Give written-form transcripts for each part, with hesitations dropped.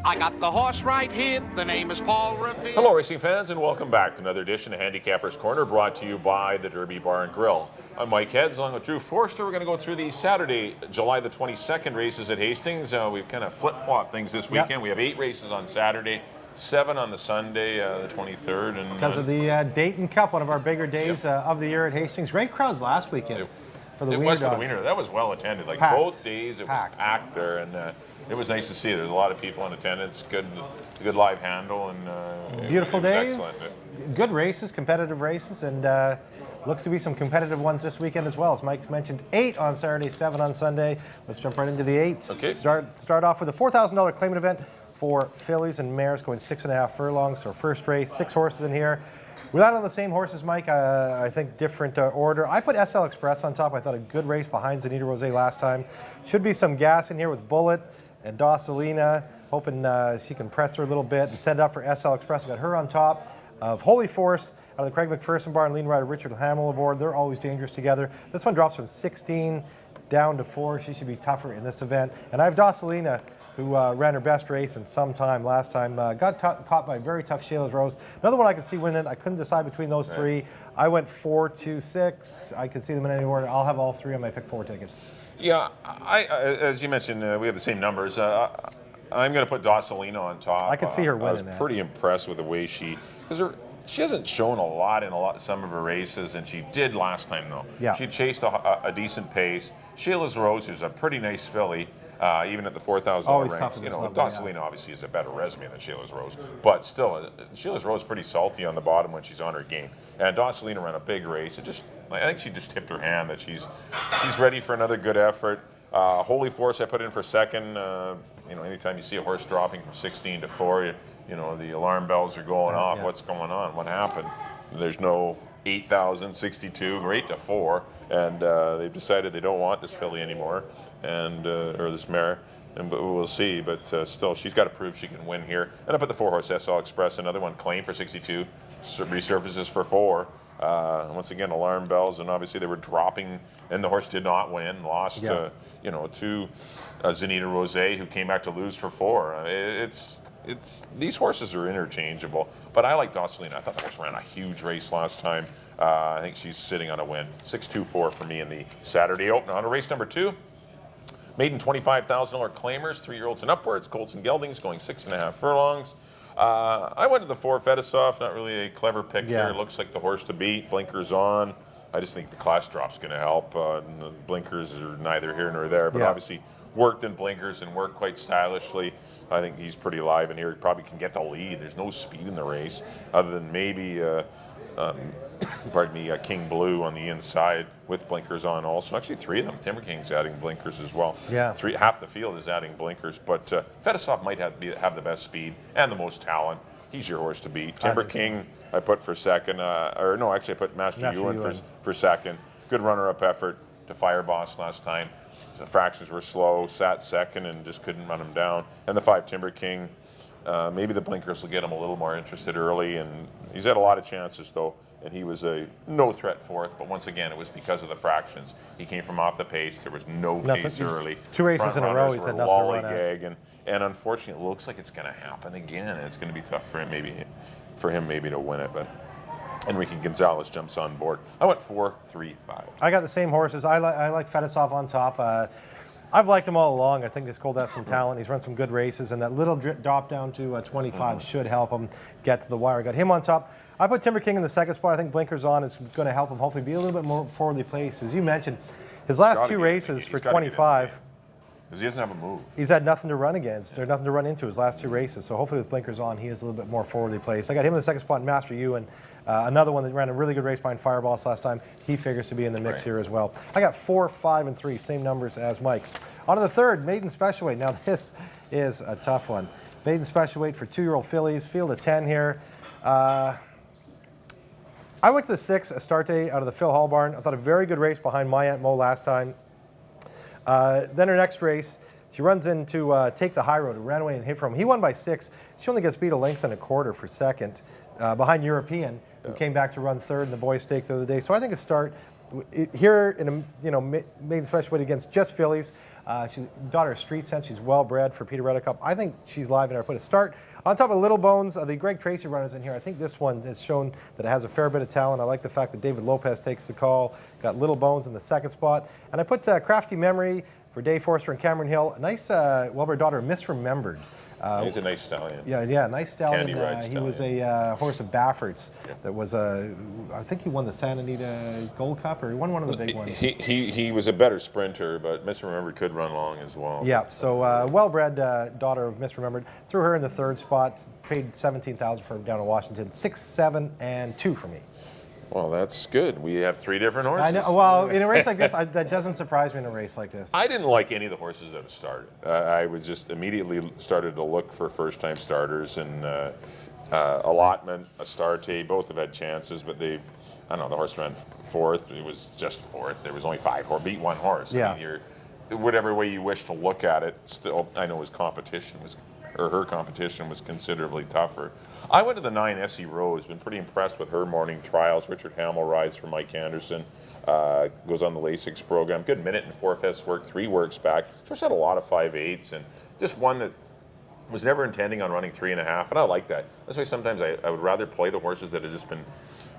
I got the horse right here. The name is Paul Revere. Hello, racing fans, and welcome back to another edition of Handicappers Corner, brought to you by the Derby Bar and Grill. I'm Mike Heads, along with Drew Forster. We're going to go through the Saturday, July the 22nd races at Hastings. We've kind of flip-flopped things this weekend. Yep. We have 8 races on Saturday, 7 on the Sunday, the 23rd. And because of the Dayton Cup, one of our bigger days of the year at Hastings. Great crowds last weekend for the Wiener Dogs. For the Wiener. That was well attended. Like packed. Both days, it was packed there, and it was nice to see. There's a lot of people in attendance. Good live handle, and beautiful days. Excellent. Good races, competitive races, and looks to be some competitive ones this weekend as well. As Mike mentioned, 8 on Saturday, 7 on Sunday. Let's jump right into the 8. Okay. Start off with a $4,000 claimant event for fillies and mares going 6.5 furlongs. So first race, 6 horses in here. We landed on the same horses, Mike. I think different order. I put SL Express on top. I thought a good race behind Zanita Rose last time. Should be some gas in here with Bullet and Dossalina, hoping she can press her a little bit and set it up for SL Express. I got her on top of Holy Force out of the Craig McPherson barn, lead rider Richard Hamill aboard. They're always dangerous together. This one drops from 16 down to 4. She should be tougher in this event. And I have Dossalina, who ran her best race in some time last time. Got caught by a very tough Shayla's Rose. Another one I could see winning. I couldn't decide between those 3. I went 4, 2, 6. I could see them in any order. I'll have all 3 on my pick 4 tickets. Yeah, as you mentioned, we have the same numbers. I'm going to put Dossalina on top. I could see her winning. I was pretty impressed with the way she hasn't shown a lot in some of her races, and she did last time though. Yeah. She chased a decent pace. Shayla's Rose, who's a pretty nice filly, even at the $4,000 range. You know, Dossalina obviously is a better resume than Shayla's Rose, but still, Shayla's Rose is pretty salty on the bottom when she's on her game. And Dossalina ran a big race. I think she just tipped her hand that she's ready for another good effort. Holy Force I put in for second. Anytime you see a horse dropping from 16 to 4, the alarm bells are going off. What's going on? What happened? There's no 8,062, or 8 to 4, and they've decided they don't want this filly anymore, and or this mare. But we'll see. But still, she's got to prove she can win here. And I put the 4-horse SL Express, another one, claim for 62, resurfaces for 4. Once again, alarm bells, and obviously they were dropping, and the horse did not win. Lost, to Zanita Rose, who came back to lose for 4. These horses are interchangeable, but I like Dossalina. I thought the horse ran a huge race last time. I think she's sitting on a win. 6-2-4 for me in the Saturday open. On to race number 2. Maiden $25,000 claimers, 3-year-olds and upwards. Colts and Geldings going 6.5 furlongs. I went to the 4 Fedosov. Not really a clever pick here. Looks like the horse to beat. Blinkers on. I just think the class drop's going to help. And the blinkers are neither here nor there, but obviously worked in blinkers and worked quite stylishly. I think he's pretty live in here. He probably can get the lead. There's no speed in the race other than maybe, King Blue on the inside with blinkers on also. Actually, 3 of them. Timber King's adding blinkers as well. Yeah. Half the field is adding blinkers, but Fedosov might have the best speed and the most talent. He's your horse to beat. Timber King, I put for second. I put Master Ewan for second. Good runner-up effort to Fire Boss last time. The fractions were slow, sat second, and just couldn't run him down. And the 5 Timber King, maybe the blinkers will get him a little more interested early, and he's had a lot of chances though, and he was a no-threat 4th, but once again, it was because of the fractions. He came from off the pace. There was no pace early. 2 races in a row, he's had nothing to run at. And unfortunately, it looks like it's going to happen again. It's going to be tough for him maybe to win it, but Enrique Gonzalez jumps on board. I went 4, 3, 5. I got the same horses. I like Fedosov on top. I've liked him all along. I think this colt has some talent. He's run some good races, and that little drop down to 25 should help him get to the wire. I got him on top. I put Timber King in the second spot. I think blinkers on is going to help him hopefully be a little bit more forwardly placed. As you mentioned, his last 2 races for 25. Because he doesn't have a move. He's had nothing to run against, or nothing to run into his last 2 races. So hopefully with blinkers on, he is a little bit more forwardly placed. I got him in the second spot, Master Ewan. Another one that ran a really good race behind Fireballs last time. He figures to be in the mix here as well. I got 4, 5, and 3, same numbers as Mike. On to the 3rd, Maiden Special Weight. Now this is a tough one. Maiden Special Weight for 2-year-old fillies. Field of 10 here. I went to the 6 Astarte out of the Phil Hall barn. I thought a very good race behind My Aunt Mo last time. Then her next race, she runs into Take the High Road, who ran away and hit from him. He won by 6. She only gets beat a length and a quarter for second behind European, who came back to run 3rd in the boys' stake the other day. So I think a start here in a maiden special weight against just fillies. She's daughter of Street Sense. She's well bred for Peter Reddicup. I think she's live in our put a start. On top of Little Bones, the Greg Tracy runners in here. I think this one has shown that it has a fair bit of talent. I like the fact that David Lopez takes the call. Got Little Bones in the second spot. And I put Crafty Memory for Dave Forster and Cameron Hill. A nice well-bred daughter, Misremembered. He's a nice stallion. Yeah, nice stallion. Candy Ride He was stallion. a horse of Baffert's. That was I think he won the Santa Anita Gold Cup, or he won one of the big ones. He was a better sprinter, but Misremembered could run long as well. Yeah, so well-bred daughter of Misremembered. Threw her in the third spot. Paid $17,000 for him down in Washington. 6, 7, and 2 for me. Well, that's good. We have 3 different horses. I know. Well, in a race like this, that doesn't surprise me in a race like this. I didn't like any of the horses that have started. I was just immediately started to look for first-time starters, and Allotment, Astarte, both have had chances, but they, I don't know, the horse ran fourth. It was just fourth. There was only 5 horses. Beat 1 horse. Yeah. I mean, whatever way you wish to look at it, still, I know his competition was, or her competition was considerably tougher. I went to the 9 Essie Rose, been pretty impressed with her morning trials. Richard Hamill rides for Mike Anderson, goes on the Lasix program. Good minute and 4/5 work, 3 works back. She's had a lot of 5/8s, and just one that was never intending on running 3.5, and I like that. That's why sometimes I would rather play the horses that have just been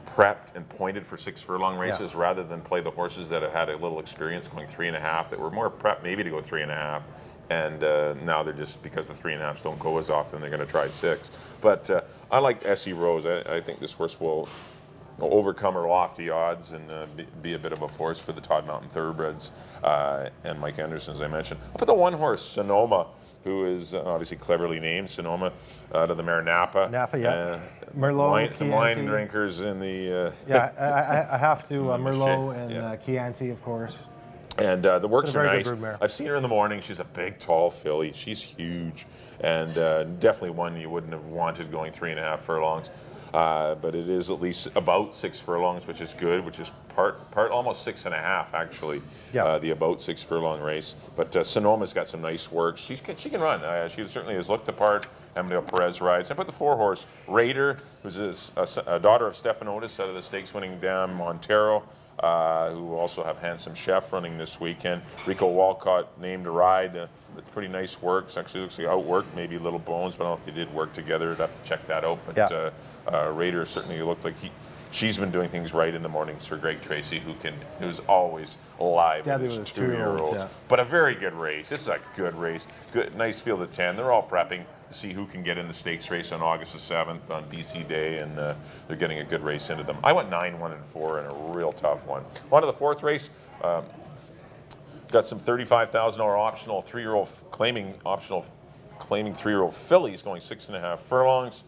prepped and pointed for 6 furlong races rather than play the horses that have had a little experience going 3.5, that were more prepped maybe to go 3.5. And now they're just, because the 3.5s don't go as often, they're going to try 6. But I like Essie Rose. I think this horse will overcome her lofty odds and be a bit of a force for the Todd Mountain Thoroughbreds and Mike Anderson, as I mentioned. I'll put the 1 horse, Sonoma, who is obviously cleverly named, Sonoma, out of the mare Napa. Napa, yeah. Merlot, some wine drinkers in the... I have to, Merlot and Chianti, of course. And the works are nice. Broodmare. I've seen her in the morning. She's a big, tall filly. She's huge, and definitely one you wouldn't have wanted going 3.5 furlongs. But it is at least about 6 furlongs, which is good. Which is part almost 6.5 actually. Yeah. The about 6 furlong race. But Sonoma's got some nice work. She can run. She certainly has looked the part. Emilio Perez rides. I put the 4 horse Raider, who's a daughter of Stefanotis out of the stakes-winning dam Montero. Who also have Handsome Chef running this weekend. Rico Walcott named to ride. It's pretty nice work. It actually looks like outworked, maybe Little Bones, but I don't know if they did work together. I'd have to check that out. But Raider certainly looked like she's been doing things right in the mornings for Greg Tracy, who's always alive with his 2-year-olds. Yeah. But a very good race. This is a good race. Good, nice field of 10. They're all prepping to see who can get in the stakes race on August the 7th on BC Day, and they're getting a good race into them. I went 9, 1, and 4 in a real tough one. On to the 4th race. Got some $35,000 optional 3-year-old claiming 3-year-old fillies going 6.5 furlongs.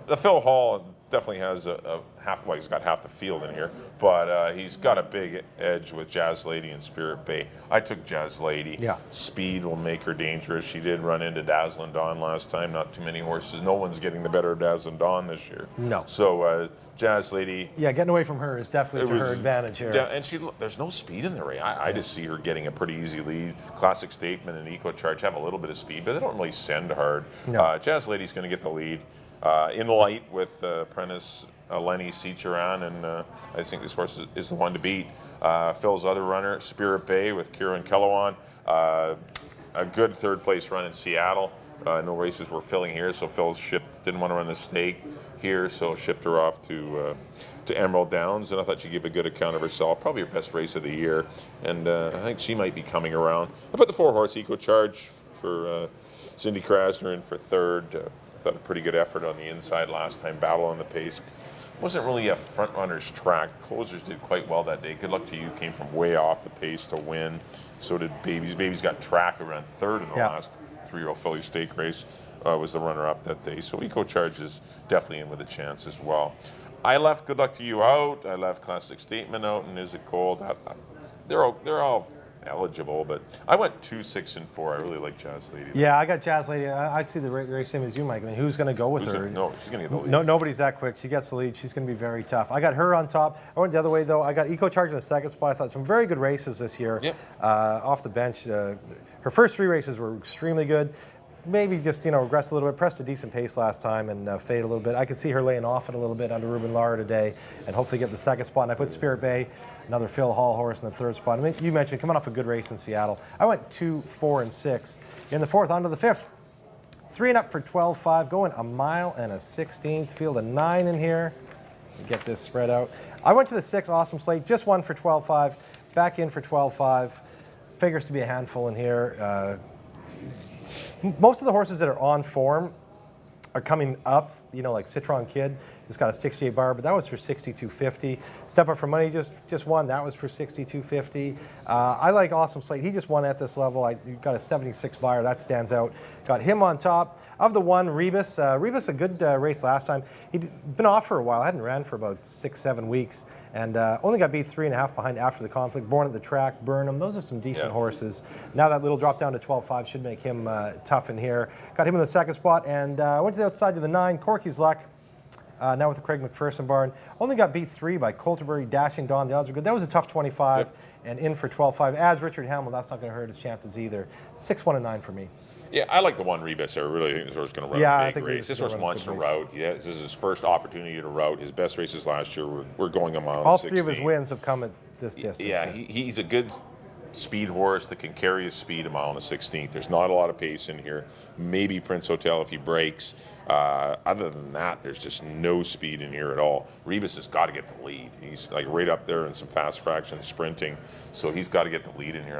The Phil Hall definitely has he's got half the field in here, but he's got a big edge with Jazz Lady and Spirit Bay. I took Jazz Lady. Yeah. Speed will make her dangerous. She did run into Dazzlin' Dawn last time. Not too many horses. No one's getting the better of Dazzlin' Dawn this year. No. So Jazz Lady. Yeah, getting away from her is definitely to her advantage here. And there's no speed in the race. I just see her getting a pretty easy lead. Classic Statement and Eco Charge have a little bit of speed, but they don't really send hard. No. Jazz Lady's going to get the lead. In light with Apprentice Lenny Cicheran, and I think this horse is the one to beat. Phil's other runner, Spirit Bay with Kieran Kellawan. A good 3rd place run in Seattle. No races were filling here, so Phil didn't want to run the stake here, so shipped her off to Emerald Downs, and I thought she'd give a good account of herself. Probably her best race of the year, and I think she might be coming around. I put the 4 horse Eco Charge for Cindy Krasner in for 3rd. Thought a pretty good effort on the inside last time. Battle on the pace. Wasn't really a front runner's track. The closers did quite well that day. Good luck to you. Came from way off the pace to win. So did Babies. Babies got track around 3rd in the last 3-year-old filly stake race. Was the runner-up that day. So Eco Charge is definitely in with a chance as well. I left Good Luck to You out. I left Classic Statement out. And Is It Cold? They're all eligible, but I went 2, 6, and 4. I really like Jazz Lady. Yeah, I got Jazz Lady. I see the race same as you, Mike. I mean, who's going to go with her? No, she's going to get the lead. Nobody's that quick. She gets the lead. She's going to be very tough. I got her on top. I went the other way, though. I got Eco Charge in the 2nd spot. I thought some very good races this year. Yep. Off the bench. Her first 3 races were extremely good. maybe just, regress a little bit, pressed a decent pace last time and fade a little bit. I could see her laying off it a little bit under Ruben Lara today and hopefully get the second spot. And I put Spirit Bay, another Phil Hall horse in the third spot. I mean, you mentioned coming off a good race in Seattle. I went 2, 4, and 6. In the fourth, on to the fifth. 3 and up for 12.5, going 1 mile and a 16th. Field of 9 in here. Get this spread out. I went to the 6, Awesome Slate, just one for 12.5, back in for 12.5. Figures to be a handful in here. Most of the horses that are on form are coming up, like Citron Kid, just got a 68 bar, but that was for 62.50. Step Up for Money just won, that was for 62.50. I like Awesome Slate, he just won at this level. I got a 76 bar, that stands out. Got him on top. Of the one, Rebus. Rebus, a good race last time. He'd been off for a while, hadn't ran for about 6-7 weeks, and only got beat 3.5 behind after the conflict. Born at the Track, Burnham, those are some decent horses. Now that little drop down to 12.5 should make him tough in here. Got him in the second spot, and went to the outside to the 9, Corky's Luck. Now with the Craig McPherson barn. Only got beat 3 by Colterbury, Dashing Dawn. The odds are good. That was a tough 25, and in for 12.5. As Richard Hamill, that's not going to hurt his chances either. 6, 1, and 9 for me. Yeah, I like the one Rebus. I really think this horse is going to run a big race. This horse wants to route. Yeah, this is his first opportunity to route. His best races last year were going 1 mile and 16. All 3 of his wins have come at this distance. Yeah, he's a good speed horse that can carry his speed 1 mile and a 16th. There's not a lot of pace in here. Maybe Prince Hotel if he breaks. Other than that, there's just no speed in here at all. Rebus has got to get the lead. He's like right up there in some fast fraction sprinting, so he's got to get the lead in here.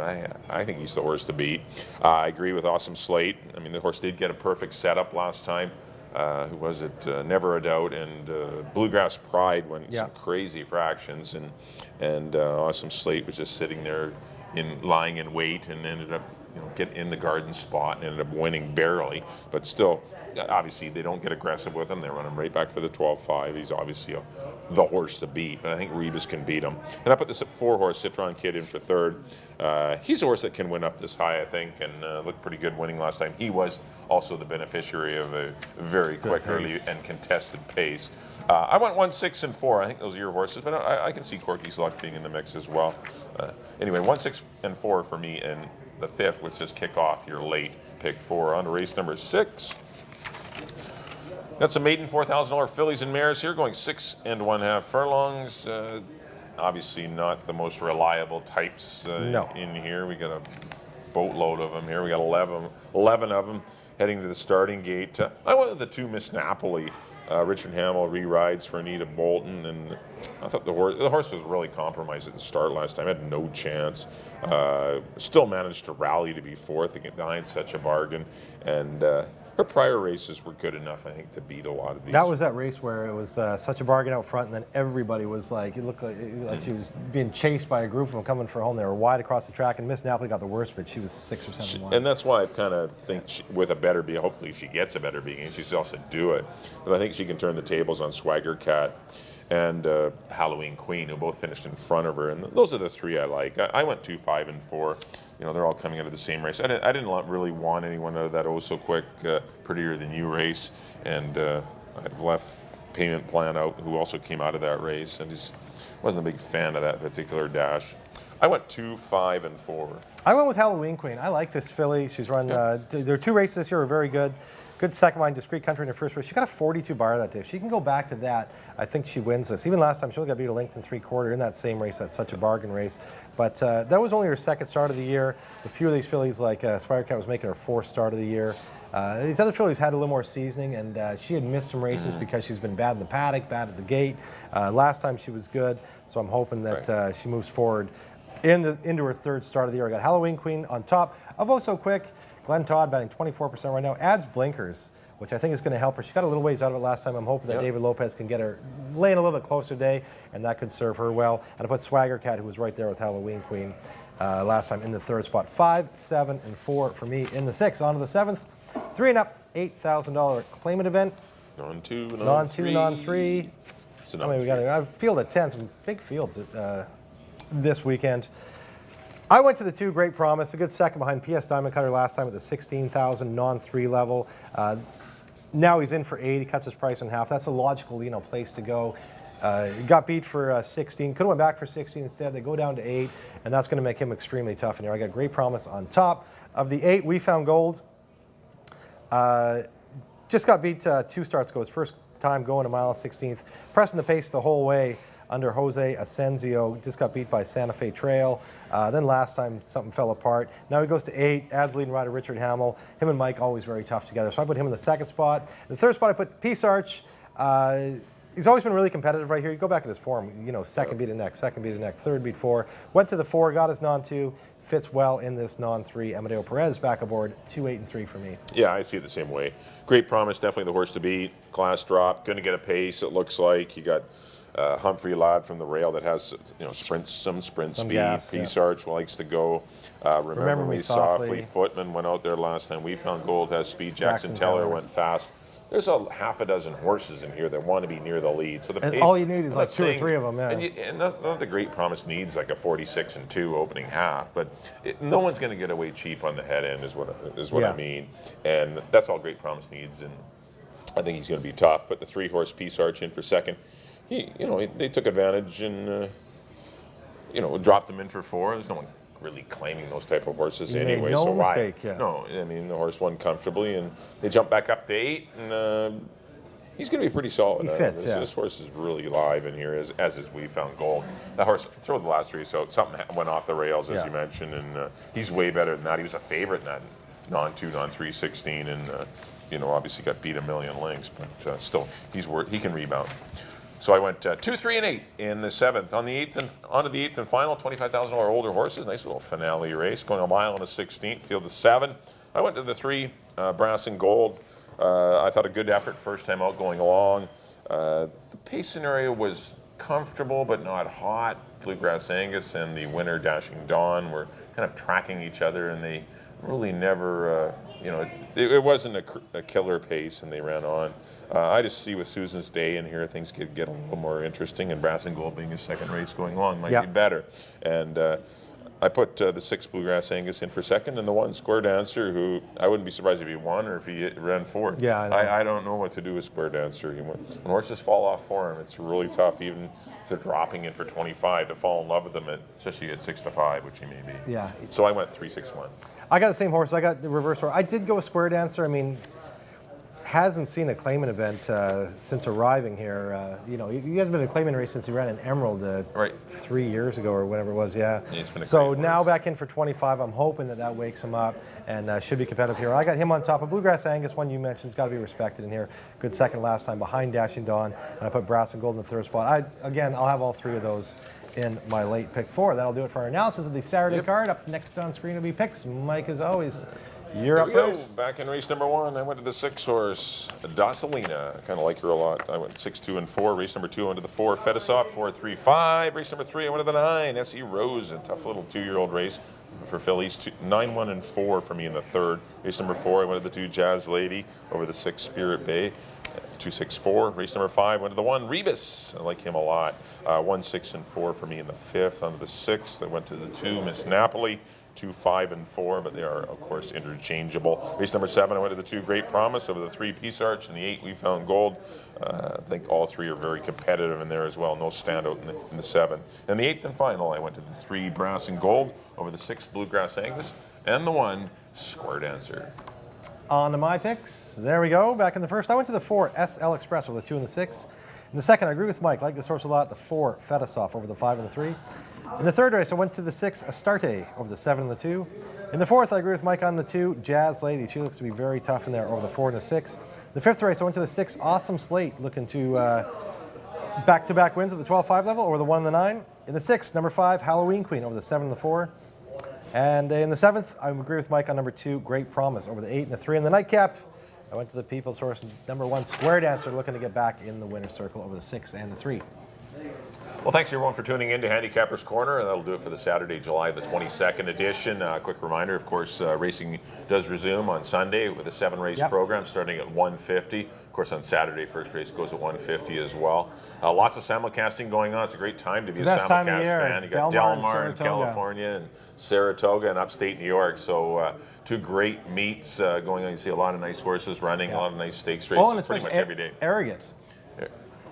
I think he's the horse to beat. I agree with Awesome Slate. I mean, the horse did get a perfect setup last time. Who was it? Never a Doubt and Bluegrass Pride went some crazy fractions, and Awesome Slate was just sitting there lying in wait and ended up get in the garden spot and ended up winning barely, but still. Obviously, they don't get aggressive with him. They run him right back for the 12.5. He's obviously the horse to beat, but I think Rebus can beat him. And I put this 4-horse Citron Kid in for third. He's a horse that can win up this high, I think, and looked pretty good winning last time. He was also the beneficiary of a very quick, early, and contested pace. I went 1, 6, and 4. I think those are your horses, but I can see Corky's Luck being in the mix as well. Anyway, 1, 6, and 4 for me, and the fifth, which is kick off your late pick 4 on to race number 6. Got some maiden $4,000 fillies and mares here, going 6 1/2 furlongs. Obviously, not the most reliable types in here. We got a boatload of them here. We got 11 of them heading to the starting gate. I went with the 2 Miss Napoli. Richard Hamill re-rides for Anita Bolton, and I thought the horse was really compromised at the start last time. Had no chance. Still managed to rally to be fourth behind Such a Bargain, and her prior races were good enough, I think, to beat a lot of these. That was that race where it was Such a Bargain out front, and then everybody was like, it looked like she was being chased by a group of them coming for home. They were wide across the track, and Miss Napoli got the worst of it. She was 6 or 7 wide. And that's why I kind of think with a better being, hopefully she gets a better being, and she's also do it. But I think she can turn the tables on Swagger Cat and Halloween Queen, who both finished in front of her. And those are the 3 I like. I went 2, 5, and 4. They're all coming out of the same race. I didn't really want anyone out of that so-quick Prettier Than You race. And I've left Payment Plan out, who also came out of that race. I just wasn't a big fan of that particular dash. I went 2, 5, and 4. I went with Halloween Queen. I like this filly. She's run, there are 2 races this year are very good. Good second line, Discreet Country in her first race. She got a 42 bar that day. If she can go back to that, I think she wins this. Even last time, she only got beat a length and 3/4 in that same race. That's Such a Bargain race. But that was only her second start of the year. A few of these fillies, like Swagger Cat, was making her 4th start of the year. These other fillies had a little more seasoning, and she had missed some races because she's been bad in the paddock, bad at the gate. Last time she was good, so I'm hoping that she moves forward into her 3rd start of the year. I got Halloween Queen on top of Oh So Quick. Glenn Todd batting 24% right now. Adds blinkers, which I think is going to help her. She got a little ways out of it last time. I'm hoping that David Lopez can get her laying a little bit closer today, and that could serve her well. And I put Swagger Cat, who was right there with Halloween Queen last time, in the 3rd spot. 5, 7, and 4 for me in the 6th. On to the 7th. 3 and up, $8,000 claimant event. Non-2, non-3. Non-3. I mean, we got a field at 10, some big fields this weekend. I went to the 2 Great Promise, a good second behind PS Diamond Cutter last time at the 16,000 non-3 level. Now he's in for 8. He cuts his price in half. That's a logical, place to go. Got beat for 16. Could have went back for 16 instead. They go down to 8, and that's going to make him extremely tough in here. I got Great Promise on top of the 8. We Found Gold. Just got beat 2 starts ago. His first time going a mile and 16th. Pressing the pace the whole way under Jose Asensio. Just got beat by Santa Fe Trail. Then last time something fell apart. Now he goes to 8, adds leading rider Richard Hamill. Him and Mike always very tough together. So I put him in the 2nd spot. In the 3rd spot I put Peace Arch. He's always been really competitive right here. You go back at his form, you know, 2nd beat a neck, 2nd beat a neck, 3rd beat 4. Went to the 4, got his non-2. Fits well in this non-3. Amadeo Perez back aboard, 2, 8, and 3 for me. Yeah, I see it the same way. Great promise, definitely the horse to beat. Class drop, going to get a pace. It looks like you got Humphrey Lad from the rail that has some sprint speed. Gas, Peace Arch likes to go. Remember Me Softly. Footman went out there last time. We Found Gold has speed. Jackson Teller went fast. There's a half a dozen horses in here that want to be near the lead. So the pace, all you need is like 2 or 3 of them, yeah. And not the Great Promise needs like a 46-2 opening half, but no one's going to get away cheap on the head end is what I mean. And that's all Great Promise needs, and I think he's going to be tough. But the 3-horse Peace Arch in for 2nd. They took advantage and dropped him in for 4. There's no one really claiming those type of horses anyway. No mistake, yeah. No, I mean the horse won comfortably, and they jumped back up to 8, and he's going to be pretty solid. He fits, This horse is really live in here, as is We Found Gold. That horse, throw the last race out, something went off the rails, as you mentioned, and he's way better than that. He was a favorite in that non-2, non-3, 16, and obviously got beat a million lengths, but still, he can rebound. So I went 2, 3, and 8 in the 7th. On the 8th and onto the 8th and final, $25,000 older horses. Nice little finale race, going a mile and a 16th. Field of 7. I went to the 3, Brass and Gold. I thought a good effort first time out going along. The pace scenario was comfortable but not hot. Bluegrass Angus and the winner Dashing Dawn were kind of tracking each other, and they really never, it wasn't a killer pace, and they ran on. I just see with Susan's Day in here, things could get a little more interesting, and Brass and Gold being his 2nd race going along might be better. And I put the 6 Bluegrass Angus in for 2nd, and the 1 Square Dancer, who I wouldn't be surprised if he won or if he ran 4th. Yeah, I know. I don't know what to do with Square Dancer. When horses fall off for him, it's really tough, even if they're dropping in for 25, to fall in love with them, especially at 6-5, which he may be. Yeah. So I went 3, 6, 1. I got the same horse. I got the reverse horse. I did go with Square Dancer. I mean, hasn't seen a claimant event since arriving here. He hasn't been in a claimant race since he ran an Emerald 3 years ago or whatever it was. Yeah. So now back in for 25. I'm hoping that wakes him up and should be competitive here. I got him on top of Bluegrass Angus. One you mentioned has got to be respected in here. Good 2nd last time behind Dashing Dawn, and I put Brass and Gold in the 3rd spot. I'll have all 3 of those in my late pick 4. That'll do it for our analysis of the Saturday card. Up next on screen will be picks. Mike, as always, you're up first. Back in race number 1, I went to the 6-horse, Docilina. I kind of like her a lot. I went 6, 2, and 4. Race number 2, I went to the 4, Fedosov, 4, 3, 5. Race number 3, I went to the 9, S.E. Rose, a tough little 2-year-old race for fillies. 9, 1, and 4 for me in the 3rd. Race number 4, I went to the 2, Jazz Lady, over the 6, Spirit Bay. 2, 6, 4. Race number 5 went to the 1, Rebus. I like him a lot. 1, 6, and 4 for me in the 5th. On to the 6th, I went to the 2, Miss Napoli. 2, 5, and 4, but they are, of course, interchangeable. Race number 7, I went to the 2, Great Promise, over the 3, Peace Arch, and the 8, We Found Gold. I think all 3 are very competitive in there as well. No standout in the 7. And the 8th and final, I went to the 3, Brass and Gold, over the 6, Bluegrass Angus, and the 1, Square Dancer. On to my picks. There we go. Back in the 1st, I went to the 4, SL Express, over the 2 and the 6. In the 2nd, I agree with Mike. I like this horse a lot. The 4, Fedosov, over the 5 and the 3. In the 3rd race, I went to the 6, Astarte, over the 7 and the 2. In the 4th, I agree with Mike on the 2, Jazz Lady. She looks to be very tough in there, over the 4 and the 6. The 5th race, I went to the 6, Awesome Slate, looking to back-to-back wins at the 12-5 level, over the 1 and the 9. In the 6th, number 5, Halloween Queen, over the 7 and the 4. And in the 7th, I agree with Mike on number 2, Great Promise, over the 8 and the 3. In the nightcap, I went to the People's Horse, number 1, Square Dancer, looking to get back in the winner's circle, over the 6 and the 3. Well, thanks everyone for tuning in to Handicappers Corner, and that'll do it for the Saturday, July the 22nd edition. Quick reminder, of course, racing does resume on Sunday with a 7-race program starting at 1:50. Of course, on Saturday, first race goes at 1:50 as well. Lots of simulcasting going on. It's a great time to be a simulcast fan. You got Del Mar in California and Saratoga and upstate New York. So 2 great meets going on. You see a lot of nice horses running, a lot of nice stakes races pretty much every day. Arrogant.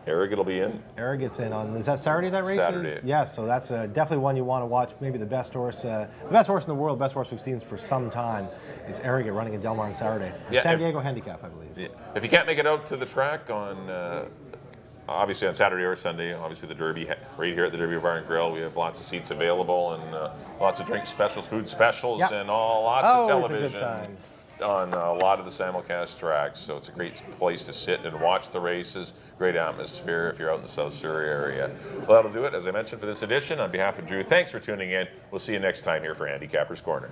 Arrogate will be in. Arrogate's in on, is that Saturday that race? Saturday. Yes, so that's definitely one you want to watch. Maybe the best horse in the world, best horse we've seen for some time is Arrogate running in Del Mar on Saturday. San Diego Handicap, I believe. Yeah. If you can't make it out to the track on, obviously on Saturday or Sunday, obviously the Derby, right here at the Derby Bar and Grill, we have lots of seats available and lots of drink specials, food specials, and lots of television on a lot of the simulcast tracks. So it's a great place to sit and watch the races. Great atmosphere if you're out in the South Surrey area. Well, that'll do it, as I mentioned, for this edition. On behalf of Drew, thanks for tuning in. We'll see you next time here for Handicappers Corner.